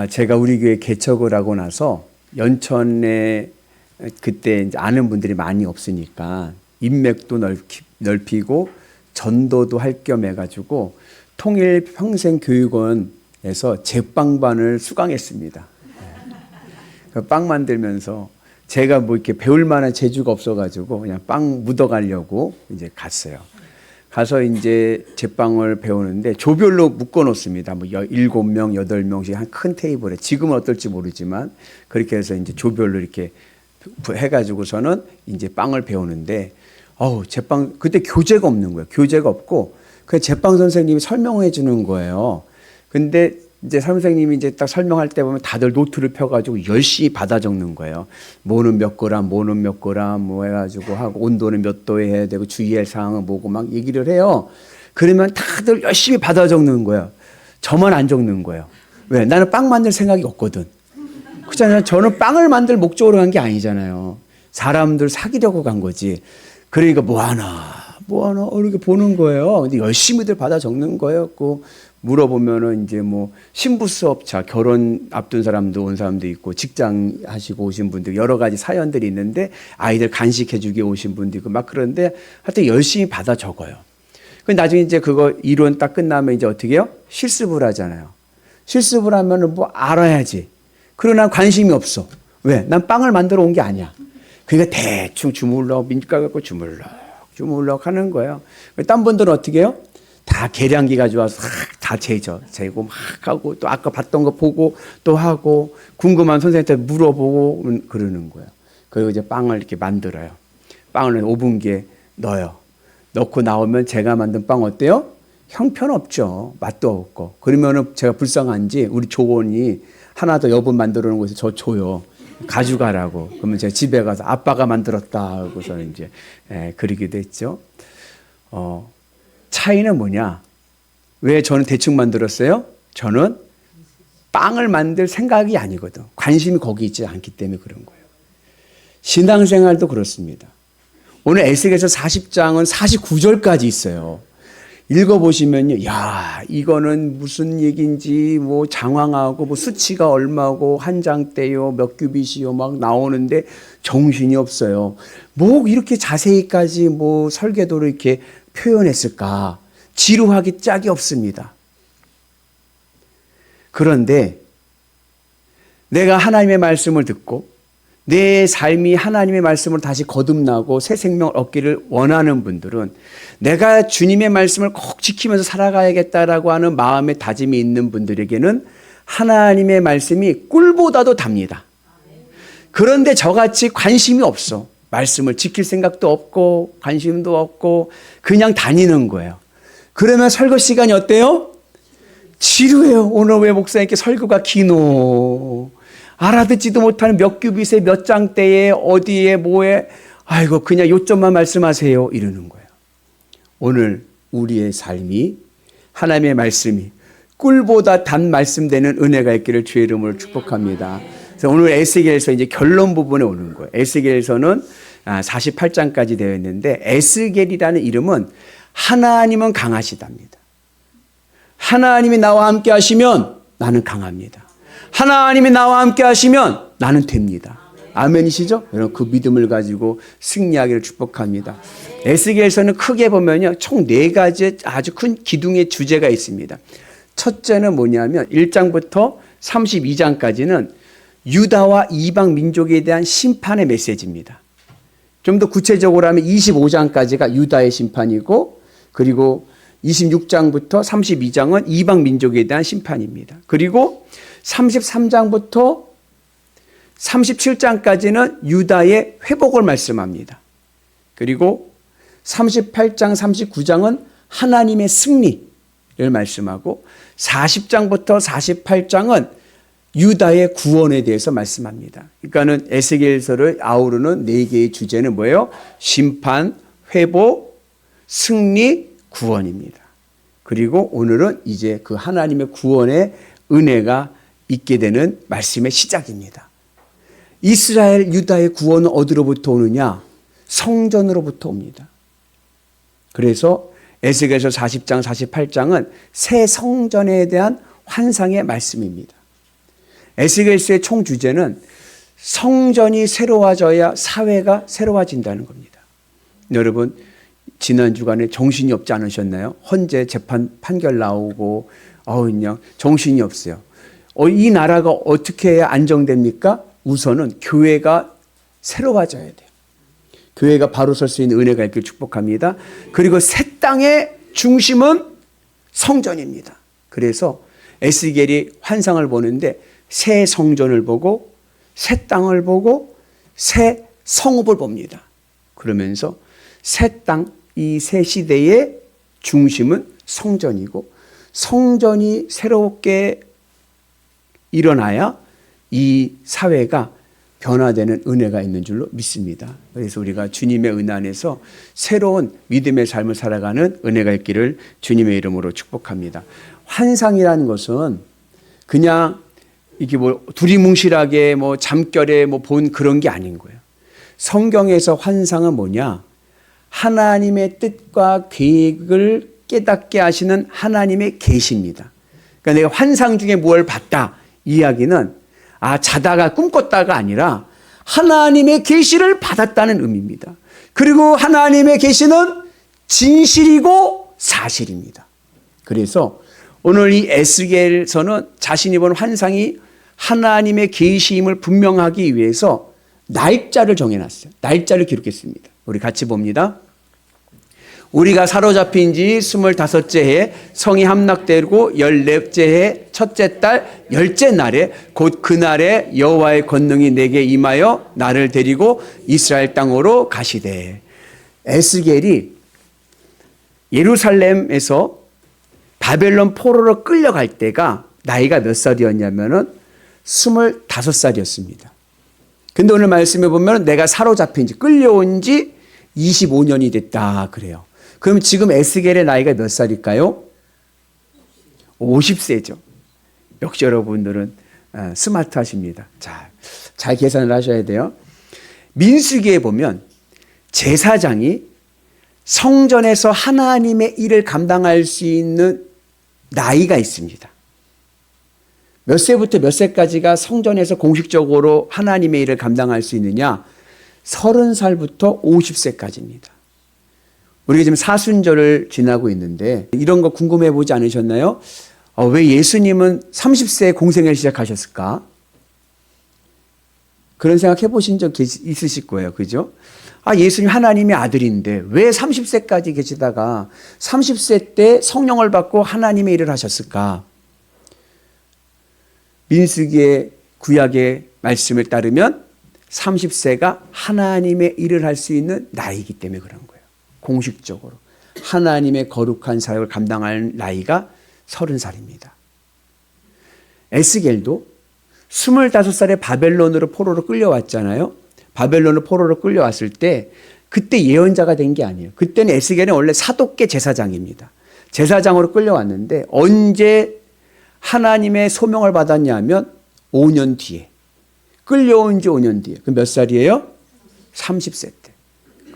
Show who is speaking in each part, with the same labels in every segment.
Speaker 1: 제가 우리 교회 개척을 하고 나서 연천에 그때 이제 아는 분들이 많이 없으니까 인맥도 넓히고 전도도 할 겸 해가지고 통일평생교육원에서 제빵반을 수강했습니다. 빵 만들면서 제가 뭐 이렇게 배울 만한 재주가 없어가지고 그냥 빵 묻어가려고 이제 갔어요. 가서 이제 제빵을 배우는데 조별로 묶어 놓습니다. 뭐 7명, 8명씩 한 큰 테이블에. 지금은 어떨지 모르지만 그렇게 해서 이제 조별로 이렇게 해가지고서는 이제 빵을 배우는데, 제빵, 그때 교재가 없는 거예요. 교재가 없고, 그 제빵 선생님이 설명해 주는 거예요. 근데 이제 선생님이 이제 딱 설명할 때 보면 다들 노트를 펴가지고 열심히 받아 적는 거예요. 뭐는 몇 그램, 뭐는 몇 그램, 뭐 해가지고 하고, 온도는 몇 도에 해야 되고, 주의할 사항은 뭐고 막 얘기를 해요. 그러면 다들 열심히 받아 적는 거예요. 저만 안 적는 거예요. 왜? 나는 빵 만들 생각이 없거든. 그렇잖아요. 저는 빵을 만들 목적으로 간 게 아니잖아요. 사람들 사귀려고 간 거지. 그러니까 뭐 하나 이렇게 보는 거예요. 근데 열심히들 받아 적는 거예요. 물어보면은 이제 뭐 신부 수업차, 결혼 앞둔 사람도 온 사람도 있고, 직장 하시고 오신 분들 여러 가지 사연들이 있는데, 아이들 간식해주기 오신 분도 있고 막 그런데 하여튼 열심히 받아 적어요. 근데 나중에 이제 그거 이론 딱 끝나면 이제 어떻게 해요? 실습을 하잖아요. 실습을 하면은 뭐 알아야지. 그러나 관심이 없어. 왜? 난 빵을 만들어 온 게 아니야. 그러니까 대충 주물럭, 민가 갖고 주물럭 하는 거예요. 딴 분들은 어떻게 해요? 다 계량기 가져와서 다 재고 막 하고, 또 아까 봤던 거 보고 또 하고, 궁금한 선생님한테 물어보고 그러는 거예요. 그리고 이제 빵을 이렇게 만들어요. 빵을 오븐기에 넣어요. 넣고 나오면 제가 만든 빵 어때요? 형편없죠. 맛도 없고. 그러면은 제가 불쌍한지 우리 조원이 하나 더 여분 만들어 놓은 곳에 저 줘요. 가져가라고. 그러면 제가 집에 가서 아빠가 만들었다 하고서 이제 그러기도 했죠. 차이는 뭐냐? 왜 저는 대충 만들었어요? 저는 빵을 만들 생각이 아니거든. 관심이 거기 있지 않기 때문에 그런 거예요. 신앙생활도 그렇습니다. 오늘 에스겔서 40장은 49절까지 있어요. 읽어보시면요. 야, 이거는 무슨 얘기인지 뭐 장황하고 뭐 수치가 얼마고 한 장대요, 몇 규빗이요 막 나오는데 정신이 없어요. 뭐 이렇게 자세히까지 뭐 설계도로 이렇게 표현했을까? 지루하기 짝이 없습니다. 그런데 내가 하나님의 말씀을 듣고 내 삶이 하나님의 말씀을 다시 거듭나고 새 생명을 얻기를 원하는 분들은 내가 주님의 말씀을 꼭 지키면서 살아가야겠다라고 하는 마음의 다짐이 있는 분들에게는 하나님의 말씀이 꿀보다도 답니다. 그런데 저같이 관심이 없어. 말씀을 지킬 생각도 없고 관심도 없고 그냥 다니는 거예요. 그러면 설교 시간이 어때요? 지루해요. 오늘 왜 목사님께 설교가 기노? 알아듣지도 못하는 몇 규빗에 몇 장대에 어디에 뭐에, 아이고 그냥 요점만 말씀하세요 이러는 거예요. 오늘 우리의 삶이 하나님의 말씀이 꿀보다 단 말씀되는 은혜가 있기를 주의 이름으로 축복합니다. 그래서 오늘 에스겔서 이제 결론 부분에 오는 거예요. 에스겔서는 48장까지 되어 있는데, 에스겔이라는 이름은 하나님은 강하시답니다. 하나님이 나와 함께 하시면 나는 강합니다. 하나님이 나와 함께 하시면 나는 됩니다. 아멘이시죠? 여러분 그 믿음을 가지고 승리하기를 축복합니다. 에스겔서는 크게 보면요, 총 4가지의 아주 큰 기둥의 주제가 있습니다. 첫째는 뭐냐면 1장부터 32장까지는 유다와 이방 민족에 대한 심판의 메시지입니다. 좀 더 구체적으로 하면 25장까지가 유다의 심판이고, 그리고 26장부터 32장은 이방 민족에 대한 심판입니다. 그리고 33장부터 37장까지는 유다의 회복을 말씀합니다. 그리고 38장, 39장은 하나님의 승리를 말씀하고, 40장부터 48장은 유다의 구원에 대해서 말씀합니다. 그러니까는 에스겔서를 아우르는 4개의 주제는 뭐예요? 심판, 회복, 승리, 구원입니다. 그리고 오늘은 이제 그 하나님의 구원의 은혜가 있게 되는 말씀의 시작입니다. 이스라엘 유다의 구원은 어디로부터 오느냐? 성전으로부터 옵니다. 그래서 에스겔서 40장, 48장은 새 성전에 대한 환상의 말씀입니다. 에스겔서의 총 주제는 성전이 새로워져야 사회가 새로워진다는 겁니다. 여러분, 지난 주간에 정신이 없지 않으셨나요? 헌재 재판 판결 나오고 그냥 정신이 없어요. 이 나라가 어떻게 해야 안정됩니까? 우선은 교회가 새로워져야 돼요. 교회가 바로 설 수 있는 은혜가 있길 축복합니다. 그리고 새 땅의 중심은 성전입니다. 그래서 에스겔이 환상을 보는데 새 성전을 보고 새 땅을 보고 새 성읍을 봅니다. 그러면서 새 땅, 이 새 시대의 중심은 성전이고 성전이 새롭게 일어나야 이 사회가 변화되는 은혜가 있는 줄로 믿습니다. 그래서 우리가 주님의 은혜 안에서 새로운 믿음의 삶을 살아가는 은혜가 있기를 주님의 이름으로 축복합니다. 환상이라는 것은 그냥 이게 두리뭉실하게 잠결에 본 그런 게 아닌 거예요. 성경에서 환상은 뭐냐? 하나님의 뜻과 계획을 깨닫게 하시는 하나님의 계시입니다. 그러니까 내가 환상 중에 뭘 봤다. 이 이야기는 자다가 꿈꿨다가 아니라 하나님의 계시를 받았다는 의미입니다. 그리고 하나님의 계시는 진실이고 사실입니다. 그래서 오늘 이 에스겔서는 자신이 본 환상이 하나님의 계시임을 분명하기 위해서 날짜를 정해놨어요. 날짜를 기록했습니다. 우리 같이 봅니다. 우리가 사로잡힌 지 25째 해 성이 함락되고 14째 해 첫째 달 10째 날에 곧 그날에 여호와의 권능이 내게 임하여 나를 데리고 이스라엘 땅으로 가시되. 에스겔이 예루살렘에서 바벨론 포로로 끌려갈 때가 나이가 몇 살이었냐면은 25살이었습니다. 근데 오늘 말씀해 보면 내가 사로잡힌 지 끌려온 지 25년이 됐다 그래요. 그럼 지금 에스겔의 나이가 몇 살일까요? 50세죠. 역시 여러분들은 스마트하십니다. 잘 계산을 하셔야 돼요. 민수기에 보면 제사장이 성전에서 하나님의 일을 감당할 수 있는 나이가 있습니다. 몇 세부터 몇 세까지가 성전에서 공식적으로 하나님의 일을 감당할 수 있느냐? 30살부터 50세까지입니다. 우리가 지금 사순절을 지나고 있는데 이런 거 궁금해 보지 않으셨나요? 왜 예수님은 30세에 공생애를 시작하셨을까? 그런 생각 해보신 적 있으실 거예요. 그죠? 예수님 하나님의 아들인데 왜 30세까지 계시다가 30세 때 성령을 받고 하나님의 일을 하셨을까? 민수기의 구약의 말씀을 따르면 30세가 하나님의 일을 할 수 있는 나이이기 때문에 그런 거예요. 공식적으로 하나님의 거룩한 사역을 감당할 나이가 30살입니다. 에스겔도 25살에 바벨론으로 포로로 끌려왔잖아요. 바벨론으로 포로로 끌려왔을 때 그때 예언자가 된 게 아니에요. 그때는 에스겔은 원래 사독계 제사장입니다. 제사장으로 끌려왔는데 언제 하나님의 소명을 받았냐면 5년 뒤에. 끌려온 지 5년 뒤에. 그 몇 살이에요? 30세 때.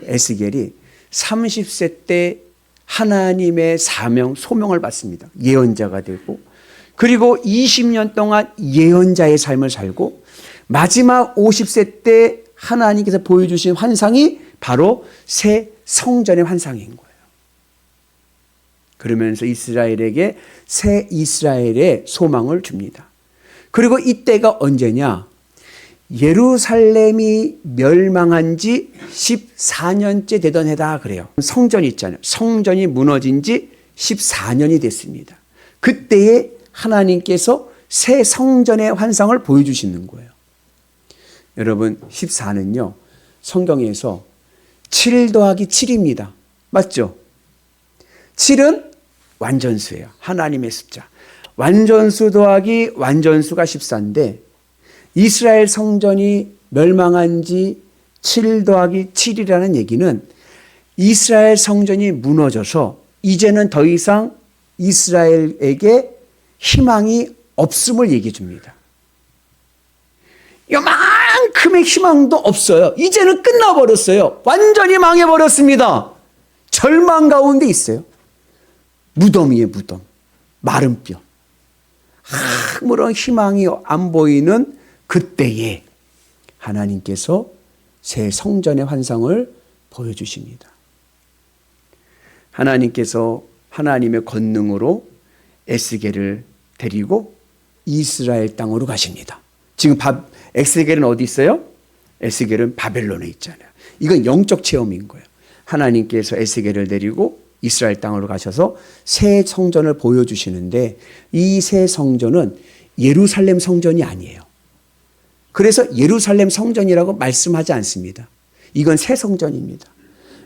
Speaker 1: 에스겔이 30세 때 하나님의 사명, 소명을 받습니다. 예언자가 되고 그리고 20년 동안 예언자의 삶을 살고 마지막 50세 때 하나님께서 보여주신 환상이 바로 새 성전의 환상인 거예요. 그러면서 이스라엘에게 새 이스라엘의 소망을 줍니다. 그리고 이때가 언제냐? 예루살렘이 멸망한 지 14년째 되던 해다 그래요. 성전이 있잖아요. 성전이 무너진 지 14년이 됐습니다. 그때에 하나님께서 새 성전의 환상을 보여주시는 거예요. 여러분 14는요. 성경에서 7 더하기 7입니다. 맞죠? 7은 완전수예요. 하나님의 숫자. 완전수 더하기 완전수가 14인데 이스라엘 성전이 멸망한 지 7 더하기 7이라는 얘기는 이스라엘 성전이 무너져서 이제는 더 이상 이스라엘에게 희망이 없음을 얘기해 줍니다. 요만큼의 희망도 없어요. 이제는 끝나버렸어요. 완전히 망해버렸습니다. 절망 가운데 있어요. 무덤 위에 무덤, 마른 뼈. 아무런 희망이 안 보이는 그때에 하나님께서 새 성전의 환상을 보여주십니다. 하나님께서 하나님의 권능으로 에스겔을 데리고 이스라엘 땅으로 가십니다. 지금 에스겔은 어디 있어요? 에스겔은 바벨론에 있잖아요. 이건 영적 체험인 거예요. 하나님께서 에스겔을 데리고 이스라엘 땅으로 가셔서 새 성전을 보여주시는데 이 새 성전은 예루살렘 성전이 아니에요. 그래서 예루살렘 성전이라고 말씀하지 않습니다. 이건 새 성전입니다.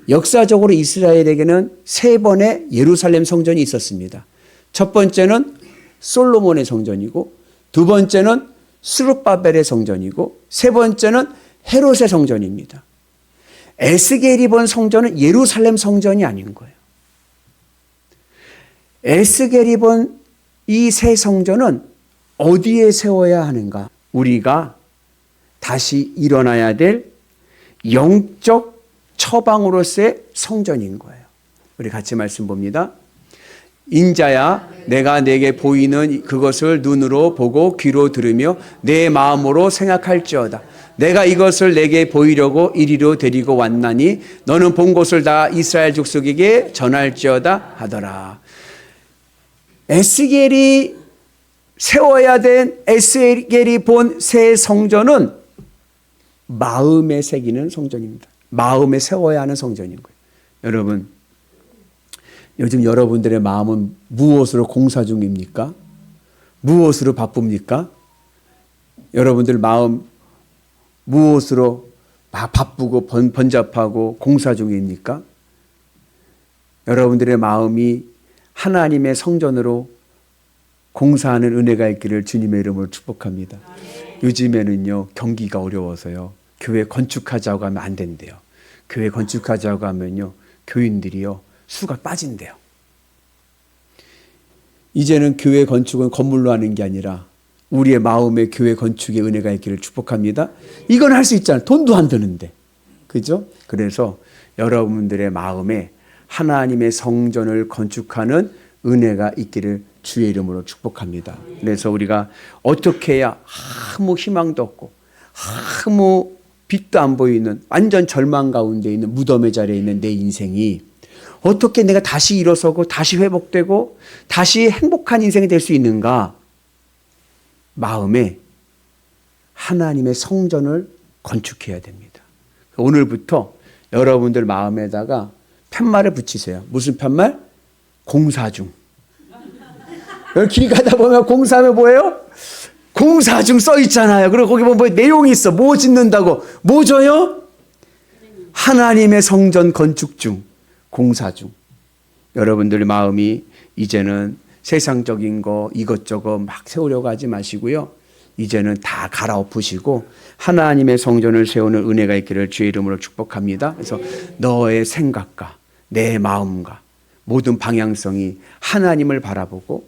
Speaker 1: 역사적으로 이스라엘에게는 세 번의 예루살렘 성전이 있었습니다. 첫 번째는 솔로몬의 성전이고, 두 번째는 스룹바벨의 성전이고, 세 번째는 헤롯의 성전입니다. 에스겔이 본 성전은 예루살렘 성전이 아닌 거예요. 에스겔이 본 이 새 성전은 어디에 세워야 하는가? 우리가 다시 일어나야 될 영적 처방으로서의 성전인 거예요. 우리 같이 말씀 봅니다. 인자야, 내가 내게 보이는 그것을 눈으로 보고 귀로 들으며 내 마음으로 생각할지어다. 내가 이것을 내게 보이려고 이리로 데리고 왔나니 너는 본 것을 다 이스라엘 족속에게 전할지어다 하더라. 에스겔이 세워야 된 에스겔이 본 새 성전은 마음에 새기는 성전입니다. 마음에 세워야 하는 성전인 거예요. 여러분, 요즘 여러분들의 마음은 무엇으로 공사 중입니까? 무엇으로 바쁩니까? 여러분들 마음 무엇으로 바쁘고 번잡하고 공사 중입니까? 여러분들의 마음이 하나님의 성전으로 공사하는 은혜가 있기를 주님의 이름으로 축복합니다. 요즘에는요, 경기가 어려워서요, 교회 건축하자고 하면 안 된대요. 교회 건축하자고 하면요, 교인들이요, 수가 빠진대요. 이제는 교회 건축은 건물로 하는 게 아니라 우리의 마음에 교회 건축의 은혜가 있기를 축복합니다. 이건 할 수 있잖아요. 돈도 안 드는데. 그죠? 그래서 여러분들의 마음에 하나님의 성전을 건축하는 은혜가 있기를 주의 이름으로 축복합니다. 그래서 우리가 어떻게 해야 아무 희망도 없고 아무 빛도 안 보이는 완전 절망 가운데 있는 무덤의 자리에 있는 내 인생이 어떻게 내가 다시 일어서고 다시 회복되고 다시 행복한 인생이 될 수 있는가? 마음에 하나님의 성전을 건축해야 됩니다. 오늘부터 여러분들 마음에다가 편말을 붙이세요. 무슨 편말? 공사 중. 여기 길 가다 보면 공사하면 뭐예요? 공사 중 써 있잖아요. 그리고 거기 보면 뭐 내용이 있어. 뭐 짓는다고? 뭐 줘요? 하나님의 성전 건축 중, 공사 중. 여러분들 마음이 이제는 세상적인 거 이것저것 막 세우려고 하지 마시고요. 이제는 다 갈아엎으시고 하나님의 성전을 세우는 은혜가 있기를 주의 이름으로 축복합니다. 그래서 너의 생각과 내 마음과 모든 방향성이 하나님을 바라보고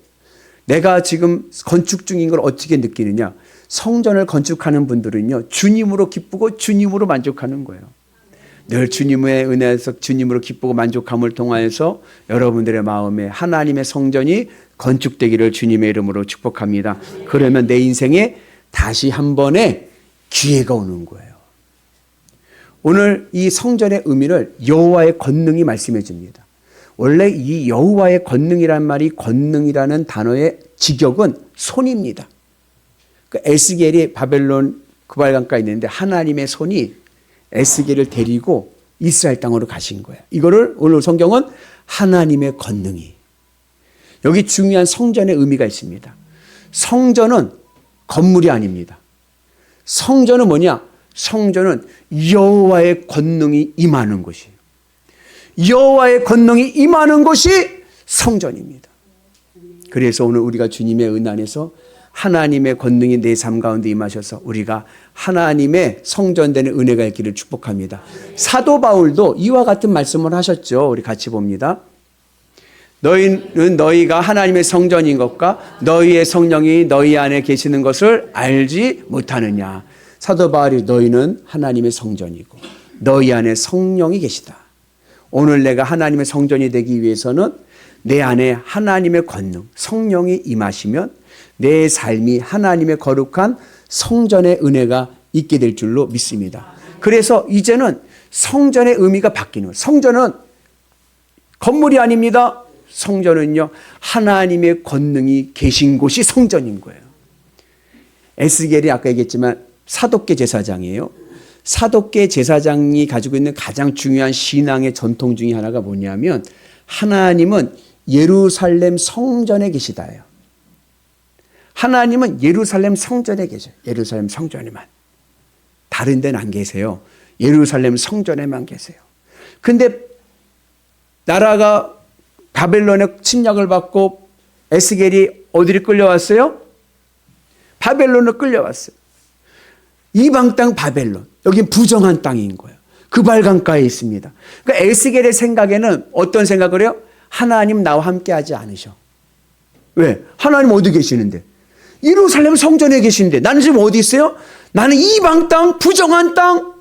Speaker 1: 내가 지금 건축 중인 걸 어떻게 느끼느냐. 성전을 건축하는 분들은요, 주님으로 기쁘고 주님으로 만족하는 거예요. 늘 주님의 은혜에서 주님으로 기쁘고 만족함을 통하여서 여러분들의 마음에 하나님의 성전이 건축되기를 주님의 이름으로 축복합니다. 그러면 내 인생에 다시 한 번의 기회가 오는 거예요. 오늘 이 성전의 의미를 여호와의 권능이 말씀해 줍니다. 원래 이 여호와의 권능이란 말이 권능이라는 단어의 직역은 손입니다. 그 에스겔이 바벨론 구발강가에 있는데 하나님의 손이 에스겔을 데리고 이스라엘 땅으로 가신 거예요. 이거를 오늘 성경은 하나님의 권능이. 여기 중요한 성전의 의미가 있습니다. 성전은 건물이 아닙니다. 성전은 뭐냐? 성전은 여호와의 권능이 임하는 곳이에요. 여호와의 권능이 임하는 곳이 성전입니다. 그래서 오늘 우리가 주님의 은 안에서 하나님의 권능이 내 삶 가운데 임하셔서 우리가 하나님의 성전되는 은혜가 있기를 축복합니다. 사도 바울도 이와 같은 말씀을 하셨죠. 우리 같이 봅니다. 너희는 너희가 하나님의 성전인 것과 너희의 성령이 너희 안에 계시는 것을 알지 못하느냐. 사도 바울이 너희는 하나님의 성전이고 너희 안에 성령이 계시다. 오늘 내가 하나님의 성전이 되기 위해서는 내 안에 하나님의 권능, 성령이 임하시면 내 삶이 하나님의 거룩한 성전의 은혜가 있게 될 줄로 믿습니다. 그래서 이제는 성전의 의미가 바뀌는 거예요. 성전은 건물이 아닙니다. 성전은요, 하나님의 권능이 계신 곳이 성전인 거예요. 에스겔이 아까 얘기했지만 사독계 제사장이에요. 사독계 제사장이 가지고 있는 가장 중요한 신앙의 전통 중에 하나가 뭐냐면 하나님은 예루살렘 성전에 계시다예요. 하나님은 예루살렘 성전에 계셔요. 예루살렘 성전에만. 다른 데는 안 계세요. 예루살렘 성전에만 계세요. 근데 나라가 바벨론의 침략을 받고 에스겔이 어디를 끌려왔어요? 바벨론으로 끌려왔어요. 이방 땅 바벨론. 여긴 부정한 땅인 거예요. 그발 강가에 있습니다. 그러니까 에스겔의 생각에는 어떤 생각을 해요? 하나님 나와 함께 하지 않으셔. 왜? 하나님 어디 계시는데? 예루살렘 성전에 계시는데 나는 지금 어디 있어요? 나는 이방 땅, 부정한 땅,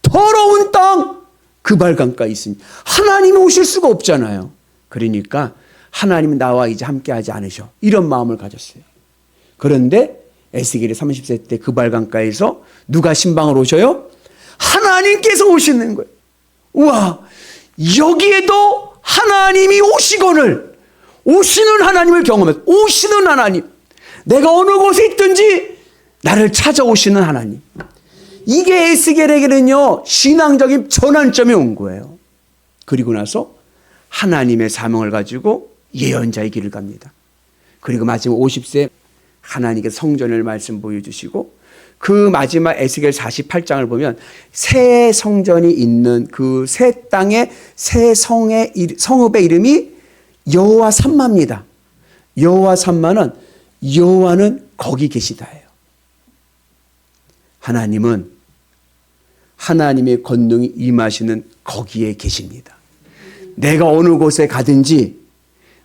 Speaker 1: 더러운 땅, 그발 강가에 있습니다. 하나님이 오실 수가 없잖아요. 그러니까 하나님은 나와 이제 함께 하지 않으셔. 이런 마음을 가졌어요. 그런데 에스겔이 30세 때 그발 강가에서 누가 신방을 오셔요? 하나님께서 오시는 거예요. 우와, 여기에도 하나님이 오시는 하나님을 경험해요. 오시는 하나님. 내가 어느 곳에 있든지 나를 찾아오시는 하나님. 이게 에스겔에게는요, 신앙적인 전환점이 온 거예요. 그리고 나서 하나님의 사명을 가지고 예언자의 길을 갑니다. 그리고 마지막 50세 하나님께서 성전을 말씀 보여주시고 그 마지막 에스겔 48장을 보면 새 성전이 있는 그 새 땅의 새 성읍의 이름이 여호와 삼마입니다. 여호와 삼마는 여호와는 거기 계시다예요. 하나님은 하나님의 권능이 임하시는 거기에 계십니다. 내가 어느 곳에 가든지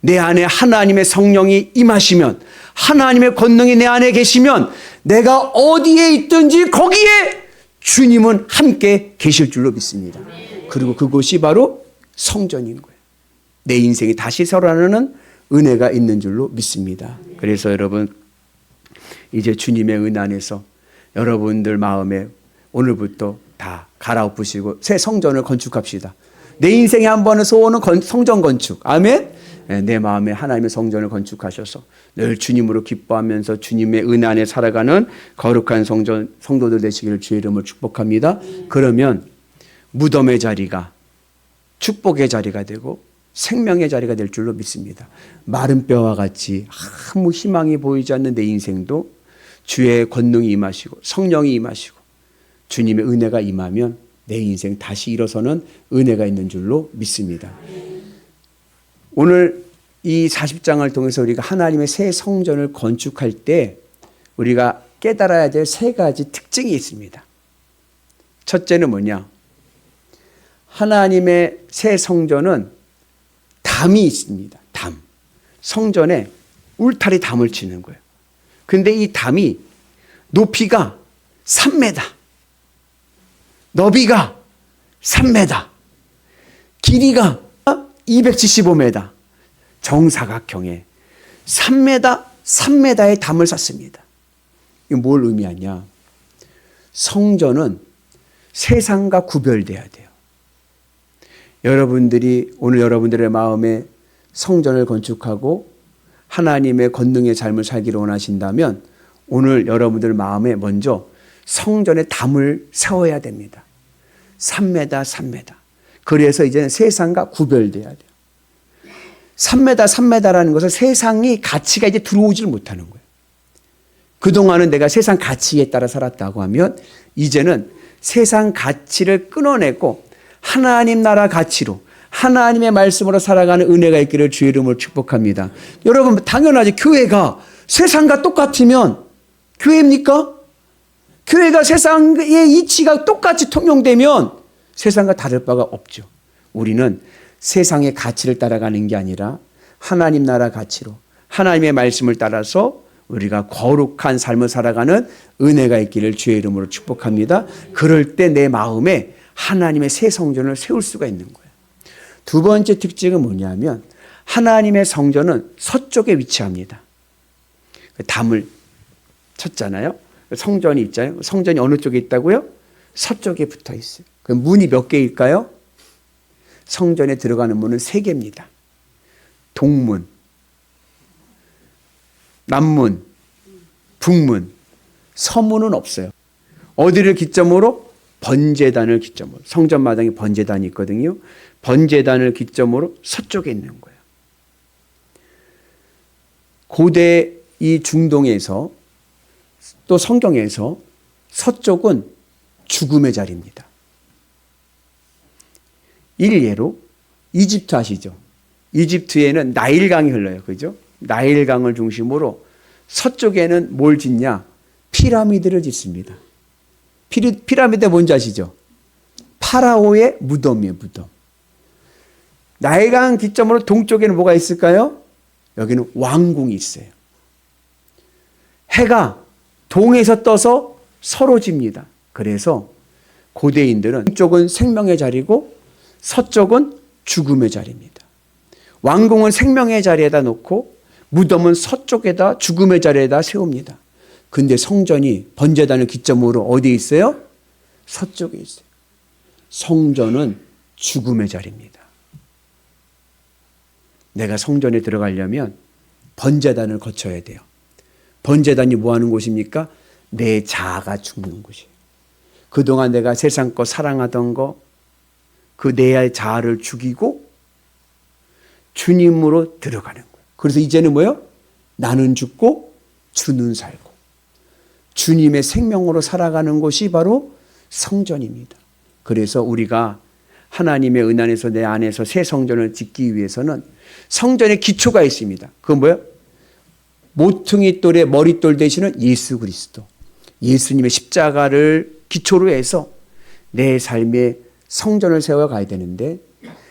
Speaker 1: 내 안에 하나님의 성령이 임하시면 하나님의 권능이 내 안에 계시면 내가 어디에 있든지 거기에 주님은 함께 계실 줄로 믿습니다. 그리고 그곳이 바로 성전인 거예요. 내 인생이 다시 살아나는 은혜가 있는 줄로 믿습니다. 그래서 여러분 이제 주님의 은혜 안에서 여러분들 마음에 오늘부터 다 갈아엎으시고 새 성전을 건축합시다. 내 인생에 한 번의 소원은 성전 건축. 아멘. 내 마음에 하나님의 성전을 건축하셔서 늘 주님으로 기뻐하면서 주님의 은혜 안에 살아가는 거룩한 성도들 되시기를 주의 이름으로 축복합니다. 그러면 무덤의 자리가 축복의 자리가 되고 생명의 자리가 될 줄로 믿습니다. 마른 뼈와 같이 아무 희망이 보이지 않는 내 인생도 주의 권능이 임하시고 성령이 임하시고 주님의 은혜가 임하면 내 인생 다시 일어서는 은혜가 있는 줄로 믿습니다. 오늘 이 40장을 통해서 우리가 하나님의 새 성전을 건축할 때 우리가 깨달아야 될 세 가지 특징이 있습니다. 첫째는 뭐냐? 하나님의 새 성전은 담이 있습니다. 담. 성전에 울타리 담을 치는 거예요. 근데 이 담이 높이가 3m, 너비가 3m, 길이가 275m, 정사각형에 3m, 3m의 담을 쌓습니다. 이게 뭘 의미하냐? 성전은 세상과 구별돼야 돼요. 여러분들이 오늘 여러분들의 마음에 성전을 건축하고 하나님의 권능의 삶을 살기를 원하신다면 오늘 여러분들 마음에 먼저 성전의 담을 세워야 됩니다. 3m, 3m. 그래서 이제는 세상과 구별돼야 돼요. 3m, 3m라는 것은 세상이 가치가 이제 들어오질 못하는 거예요. 그동안은 내가 세상 가치에 따라 살았다고 하면 이제는 세상 가치를 끊어내고 하나님 나라 가치로 하나님의 말씀으로 살아가는 은혜가 있기를 주의 이름으로 축복합니다. 여러분 당연하지. 교회가 세상과 똑같으면 교회입니까? 교회가 세상의 이치가 똑같이 통용되면 세상과 다를 바가 없죠. 우리는 세상의 가치를 따라가는 게 아니라 하나님 나라 가치로 하나님의 말씀을 따라서 우리가 거룩한 삶을 살아가는 은혜가 있기를 주의 이름으로 축복합니다. 그럴 때 내 마음에 하나님의 새 성전을 세울 수가 있는 거예요. 두 번째 특징은 뭐냐면 하나님의 성전은 서쪽에 위치합니다. 담을 쳤잖아요. 성전이 있잖아요. 성전이 어느 쪽에 있다고요? 서쪽에 붙어 있어요. 그럼 문이 몇 개일까요? 성전에 들어가는 문은 3개입니다. 동문, 남문, 북문, 서문은 없어요. 어디를 기점으로? 번제단을 기점으로. 성전 마당에 번제단이 있거든요. 번제단을 기점으로 서쪽에 있는 거예요. 고대 이 중동에서 또 성경에서 서쪽은 죽음의 자리입니다. 일례로 이집트 아시죠? 이집트에는 나일강이 흘러요. 그죠? 나일강을 중심으로 서쪽에는 뭘 짓냐? 피라미드를 짓습니다. 피라미드 뭔지 아시죠? 파라오의 무덤이에요. 무덤. 나일강 기점으로 동쪽에는 뭐가 있을까요? 여기는 왕궁이 있어요. 해가 동에서 떠서 서로 집니다. 그래서 고대인들은 동쪽은 생명의 자리고 서쪽은 죽음의 자리입니다. 왕궁은 생명의 자리에다 놓고 무덤은 서쪽에다 죽음의 자리에다 세웁니다. 근데 성전이 번제단을 기점으로 어디에 있어요? 서쪽에 있어요. 성전은 죽음의 자리입니다. 내가 성전에 들어가려면 번제단을 거쳐야 돼요. 번제단이 뭐 하는 곳입니까? 내 자아가 죽는 곳이에요. 그동안 내가 세상 거 사랑하던 거, 그 내 자아를 죽이고 주님으로 들어가는 거예요. 그래서 이제는 뭐예요? 나는 죽고 주는 살고 주님의 생명으로 살아가는 곳이 바로 성전입니다. 그래서 우리가 하나님의 은 안에서 내 안에서 새 성전을 짓기 위해서는 성전의 기초가 있습니다. 그건 뭐예요? 모퉁이 돌의 머릿돌 되시는 예수 그리스도. 예수님의 십자가를 기초로 해서 내 삶에 성전을 세워가야 되는데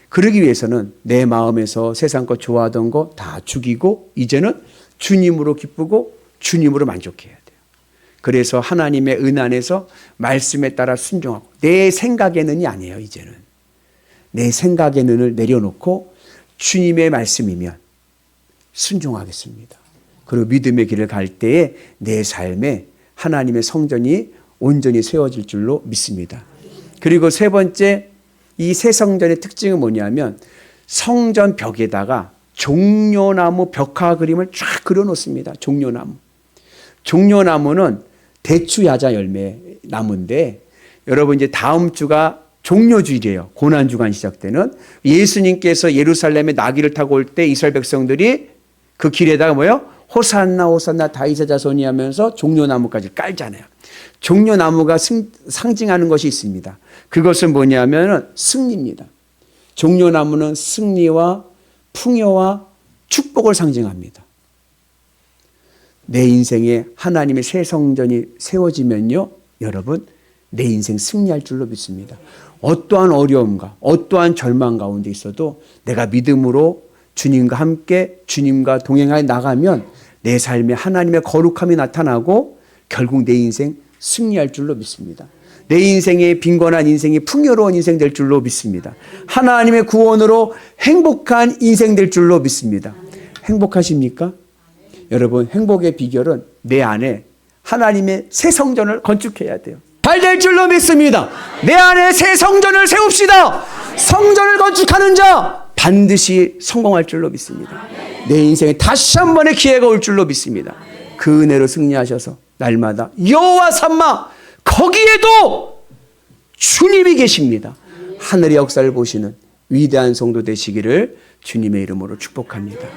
Speaker 1: 그러기 위해서는 내 마음에서 세상 것 좋아하던 거 다 죽이고 이제는 주님으로 기쁘고 주님으로 만족해야 돼요. 그래서 하나님의 은 안에서 말씀에 따라 순종하고 내 생각의 는이 아니에요. 이제는 내 생각의 는을 내려놓고 주님의 말씀이면 순종하겠습니다. 그리고 믿음의 길을 갈 때에 내 삶에 하나님의 성전이 온전히 세워질 줄로 믿습니다. 그리고 세 번째, 이 새 성전의 특징은 뭐냐면 성전 벽에다가 종려나무 벽화 그림을 쫙 그려놓습니다. 종려나무. 종려나무는 대추야자 열매 나무인데 여러분 이제 다음 주가 종려주일이에요. 고난주간 시작되는. 예수님께서 예루살렘에 나귀를 타고 올 때 이스라엘 백성들이 그 길에다가 뭐예요? 호산나 호산나 다윗의 자손이 하면서 종려나무까지 깔잖아요. 종려나무가 상징하는 것이 있습니다. 그것은 뭐냐면 승리입니다. 종려나무는 승리와 풍요와 축복을 상징합니다. 내 인생에 하나님의 새 성전이 세워지면요, 여러분 내 인생 승리할 줄로 믿습니다. 어떠한 어려움과 어떠한 절망 가운데 있어도 내가 믿음으로 주님과 함께 주님과 동행하여 나가면 내 삶에 하나님의 거룩함이 나타나고 결국 내 인생 승리할 줄로 믿습니다. 내 인생의 빈곤한 인생이 풍요로운 인생 될 줄로 믿습니다. 하나님의 구원으로 행복한 인생 될 줄로 믿습니다. 행복하십니까? 여러분 행복의 비결은 내 안에 하나님의 새 성전을 건축해야 돼요. 잘 될 줄로 믿습니다. 내 안에 새 성전을 세웁시다. 성전을 건축하는 자 반드시 성공할 줄로 믿습니다. 내 인생에 다시 한 번의 기회가 올 줄로 믿습니다. 그 은혜로 승리하셔서 날마다 여호와 삼마 거기에도 주님이 계십니다. 하늘의 역사를 보시는 위대한 성도 되시기를 주님의 이름으로 축복합니다.